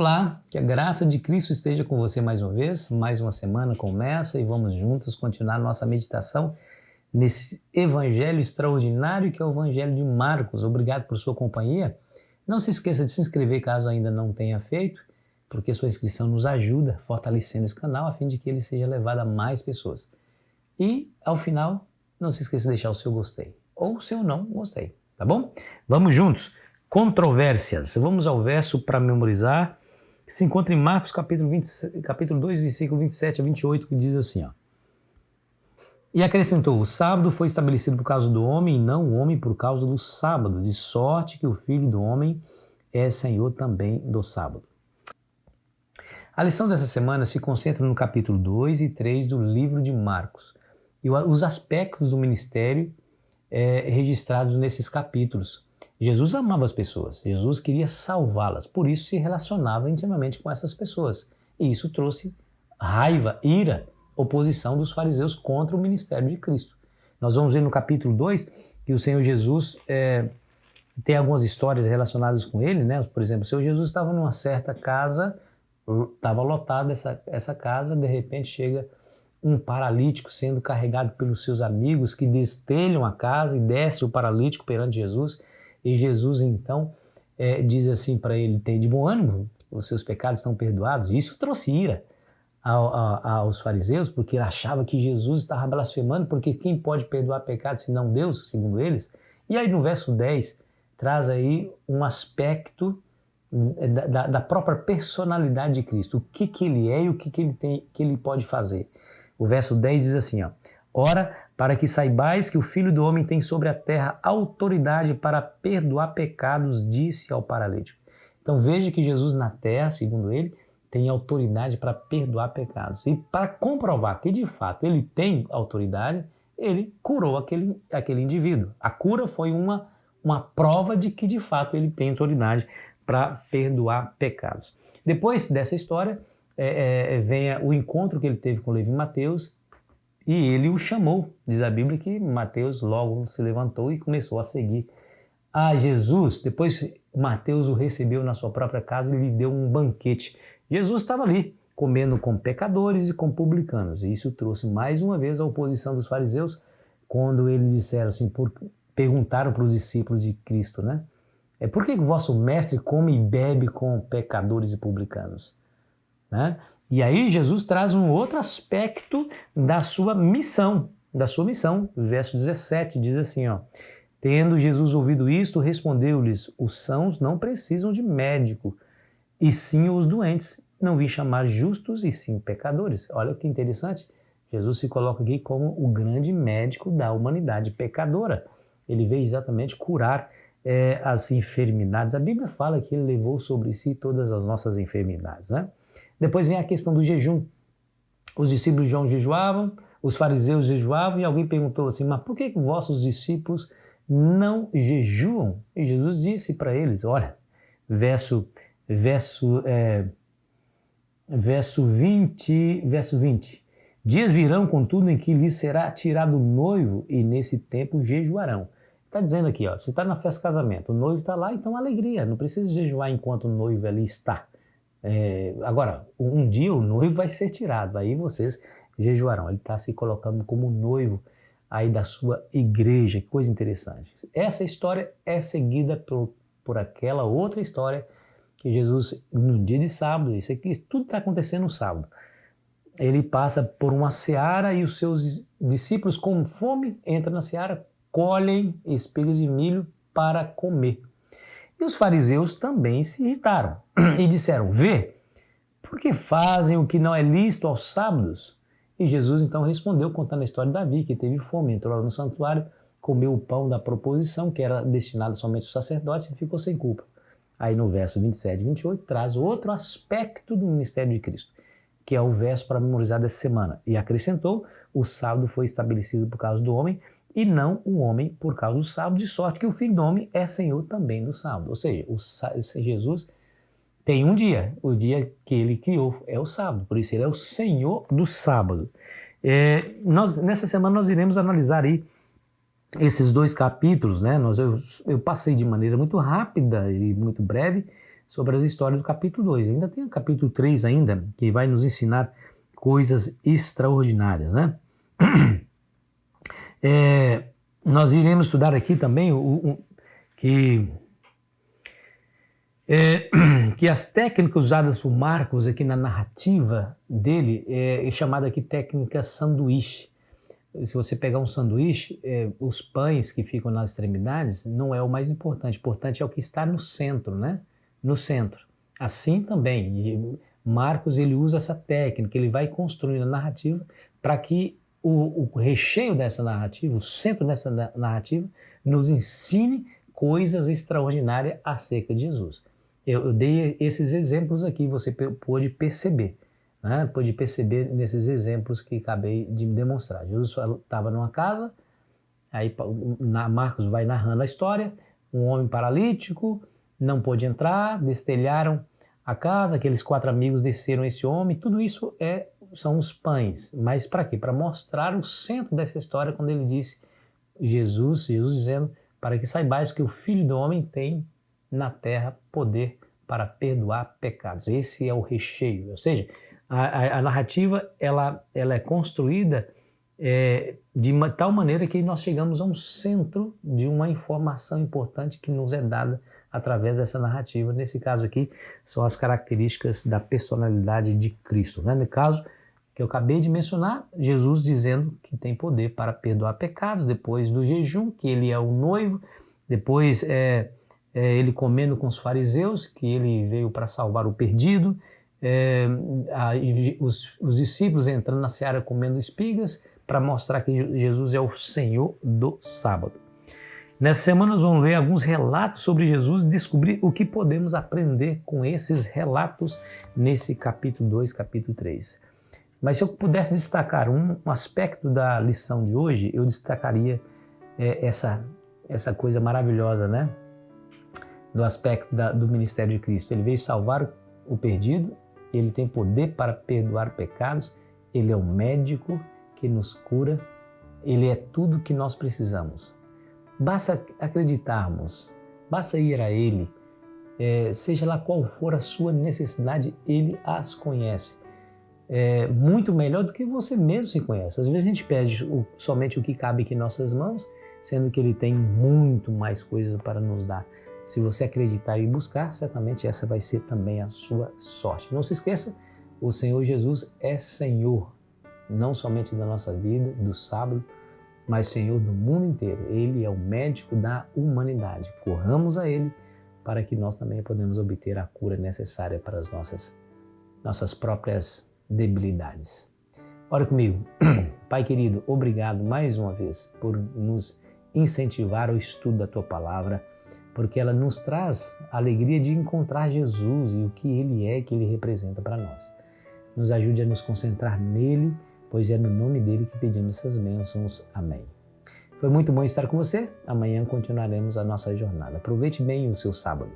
Olá, que a graça de Cristo esteja com você mais uma vez. Mais uma semana começa e vamos juntos continuar nossa meditação nesse evangelho extraordinário que é o evangelho de Marcos. Obrigado por sua companhia. Não se esqueça de se inscrever caso ainda não tenha feito, porque sua inscrição nos ajuda fortalecendo esse canal a fim de que ele seja levado a mais pessoas. E, ao final, não se esqueça de deixar o seu gostei ou o seu não gostei, tá bom? Vamos juntos. Controvérsias. Vamos ao verso para memorizar, que se encontra em Marcos capítulo 2, versículo 27 a 28, que diz assim, ó. E acrescentou, o sábado foi estabelecido por causa do homem e não o homem por causa do sábado, de sorte que o Filho do Homem é Senhor também do sábado. A lição dessa semana se concentra no capítulo 2 e 3 do livro de Marcos e os aspectos do ministério registrados nesses capítulos. Jesus amava as pessoas, Jesus queria salvá-las, por isso se relacionava intimamente com essas pessoas. E isso trouxe raiva, ira, oposição dos fariseus contra o ministério de Cristo. Nós vamos ver no capítulo 2 que o Senhor Jesus tem algumas histórias relacionadas com ele, né? Por exemplo, o Senhor Jesus estava numa certa casa, estava lotada essa casa, de repente chega um paralítico sendo carregado pelos seus amigos que destelham a casa e desce o paralítico perante Jesus. E Jesus então diz assim para ele, tem de bom ânimo, os seus pecados estão perdoados. Isso trouxe ira aos fariseus, porque ele achava que Jesus estava blasfemando, porque quem pode perdoar pecados senão Deus, segundo eles? E aí no verso 10 traz aí um aspecto da própria personalidade de Cristo, o que ele é e o que ele pode fazer. O verso 10 diz assim, ó, ora, para que saibais que o Filho do Homem tem sobre a terra autoridade para perdoar pecados, disse ao paralítico. Então veja que Jesus na terra, segundo ele, tem autoridade para perdoar pecados. E para comprovar que de fato ele tem autoridade, ele curou aquele indivíduo. A cura foi uma prova de que de fato ele tem autoridade para perdoar pecados. Depois dessa história, vem o encontro que ele teve com Levi e Mateus, e ele o chamou. Diz a Bíblia que Mateus logo se levantou e começou a seguir a Jesus. Depois Mateus o recebeu na sua própria casa e lhe deu um banquete. Jesus estava ali, comendo com pecadores e com publicanos. E isso trouxe mais uma vez a oposição dos fariseus, quando eles disseram assim, perguntaram para os discípulos de Cristo, né? Por que o vosso mestre come e bebe com pecadores e publicanos? Né? E aí Jesus traz um outro aspecto da sua missão. Verso 17 diz assim, ó, tendo Jesus ouvido isto, respondeu-lhes, os sãos não precisam de médico, e sim os doentes. Não vim chamar justos, e sim pecadores. Olha que interessante, Jesus se coloca aqui como o grande médico da humanidade pecadora. Ele veio exatamente curar as enfermidades. A Bíblia fala que ele levou sobre si todas as nossas enfermidades, né? Depois vem a questão do jejum. Os discípulos de João jejuavam, os fariseus jejuavam, e alguém perguntou assim, mas por que vossos discípulos não jejuam? E Jesus disse para eles, olha, verso 20, dias virão, contudo, em que lhes será tirado o noivo, e nesse tempo jejuarão. Está dizendo aqui, ó, você está na festa de casamento, o noivo está lá, então alegria, não precisa jejuar enquanto o noivo ali está. Agora, um dia o noivo vai ser tirado, aí vocês jejuarão. Ele está se colocando como noivo aí da sua igreja, que coisa interessante. Essa história é seguida por aquela outra história que Jesus, no dia de sábado, isso aqui, tudo está acontecendo no sábado. Ele passa por uma seara e os seus discípulos com fome entram na seara, colhem espigas de milho para comer. E os fariseus também se irritaram e disseram, vê, por que fazem o que não é lícito aos sábados? E Jesus então respondeu contando a história de Davi, que teve fome, entrou lá no santuário, comeu o pão da proposição, que era destinado somente aos sacerdotes, e ficou sem culpa. Aí no verso 27 e 28 traz outro aspecto do ministério de Cristo, que é o verso para memorizar dessa semana. E acrescentou, o sábado foi estabelecido por causa do homem, e não o homem por causa do sábado, de sorte que o Filho do Homem é Senhor também do sábado. Ou seja, Jesus tem um dia, o dia que ele criou é o sábado, por isso ele é o Senhor do sábado. Nessa semana nós iremos analisar aí esses dois capítulos, né? Eu passei de maneira muito rápida e muito breve, sobre as histórias do capítulo 2. Ainda tem o capítulo 3 ainda, que vai nos ensinar coisas extraordinárias, né? Nós iremos estudar aqui também que as técnicas usadas por Marcos aqui na narrativa dele é chamada aqui técnica sanduíche. Se você pegar um sanduíche, os pães que ficam nas extremidades não é o mais importante. O importante é o que está no centro, né? No centro. Assim também, Marcos ele usa essa técnica, ele vai construindo a narrativa para que o recheio dessa narrativa, o centro dessa narrativa, nos ensine coisas extraordinárias acerca de Jesus. Eu dei esses exemplos aqui, você pôde perceber. Né? Pôde perceber nesses exemplos que acabei de demonstrar. Jesus estava numa casa, aí Marcos vai narrando a história, um homem paralítico, não pôde entrar, destelharam a casa, aqueles 4 amigos desceram esse homem, tudo isso são os pães. Mas para quê? Para mostrar o centro dessa história, quando ele disse, Jesus dizendo, para que saibais que o Filho do Homem tem na terra poder para perdoar pecados. Esse é o recheio, ou seja, a narrativa ela é construída de tal maneira que nós chegamos a um centro de uma informação importante que nos é dada através dessa narrativa. Nesse caso aqui, são as características da personalidade de Cristo. Né? No caso que eu acabei de mencionar, Jesus dizendo que tem poder para perdoar pecados, depois do jejum, que ele é o noivo, depois ele comendo com os fariseus, que ele veio para salvar o perdido, os discípulos entrando na seara comendo espigas para mostrar que Jesus é o Senhor do sábado. Nessa semana nós vamos ver alguns relatos sobre Jesus e descobrir o que podemos aprender com esses relatos nesse capítulo 2, capítulo 3. Mas se eu pudesse destacar um aspecto da lição de hoje, eu destacaria essa coisa maravilhosa, né? Do aspecto do ministério de Cristo. Ele veio salvar o perdido, ele tem poder para perdoar pecados, ele é o médico que nos cura, ele é tudo que nós precisamos. Basta acreditarmos, basta ir a ele, seja lá qual for a sua necessidade, ele as conhece. Muito melhor do que você mesmo se conhece. Às vezes a gente pede somente o que cabe aqui em nossas mãos, sendo que ele tem muito mais coisas para nos dar. Se você acreditar e buscar, certamente essa vai ser também a sua sorte. Não se esqueça, o Senhor Jesus é Senhor, não somente da nossa vida, do sábado, mas Senhor do mundo inteiro. Ele é o médico da humanidade. Corramos a Ele para que nós também podemos obter a cura necessária para as nossas próprias debilidades. Ora comigo. Pai querido, obrigado mais uma vez por nos incentivar ao estudo da Tua Palavra, porque ela nos traz a alegria de encontrar Jesus e o que Ele é, que Ele representa para nós. Nos ajude a nos concentrar nele, pois é no nome dele que pedimos essas bênçãos. Amém. Foi muito bom estar com você. Amanhã continuaremos a nossa jornada. Aproveite bem o seu sábado.